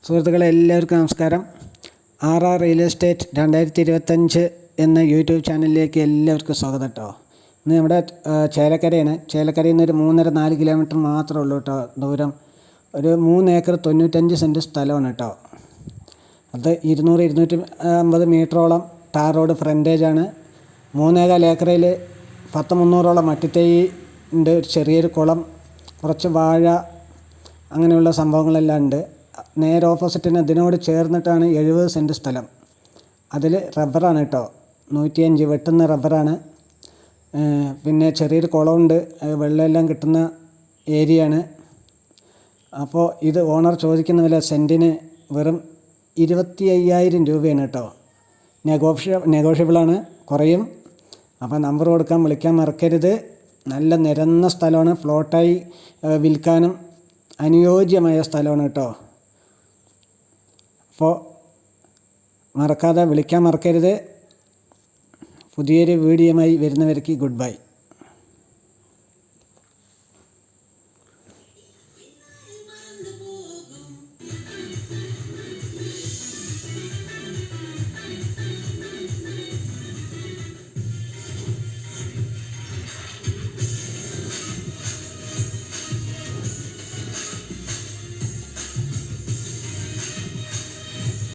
സുഹൃത്തുക്കളെ എല്ലാവർക്കും നമസ്കാരം. റിയൽ എസ്റ്റേറ്റ് 2025 എന്ന യൂട്യൂബ് ചാനലിലേക്ക് എല്ലാവർക്കും സ്വാഗതം കേട്ടോ. ഇന്ന് നമ്മുടെ ചേലക്കരയാണ്. ചേലക്കരയിൽ നിന്ന് ഒരു 3.5-4 കിലോമീറ്റർ മാത്രമേ ഉള്ളൂ കേട്ടോ ദൂരം. ഒരു 3 ഏക്കർ 95 സെൻറ്റ് സ്ഥലമാണ് കേട്ടോ. അത് 200-250 മീറ്ററോളം ടാർ റോഡ് ഫ്രണ്ടേജാണ്. 3.25 ഏക്കറിൽ 10-300ഓളം മട്ടിത്തൈ ഉണ്ട്. ചെറിയൊരു കുളം, കുറച്ച് വാഴ, അങ്ങനെയുള്ള സംഭവങ്ങളെല്ലാം ഉണ്ട്. നേരെ ഓപ്പോസിറ്റിന് ഇതിനോട് ചേർന്നിട്ടാണ് 70 സെൻറ്റ് സ്ഥലം. അതിൽ റബ്ബറാണ് കേട്ടോ, 105 വെട്ടുന്ന റബ്ബറാണ്. പിന്നെ ചെറിയൊരു കുളമുണ്ട്, വെള്ളമെല്ലാം കിട്ടുന്ന ഏരിയയാണ്. അപ്പോൾ ഇത് ഓണർ ചോദിക്കുന്ന വില സെൻറ്റിന് വെറും 25,000 രൂപയാണ് കേട്ടോ. നെഗോഷ്യബിളാണ്, കുറയും. അപ്പോൾ നമ്പർ കൊടുക്കാൻ വിളിക്കാൻ മറക്കരുത്. നല്ല നിരന്ന സ്ഥലമാണ്, ഫ്ലോട്ടായി വിൽക്കാനും അനുയോജ്യമായ സ്ഥലമാണ് കേട്ടോ. അപ്പോൾ വിളിക്കാൻ മറക്കരുത്. പുതിയൊരു വീഡിയോയുമായി വരുന്നവർക്ക് ഗുഡ് ബൈ.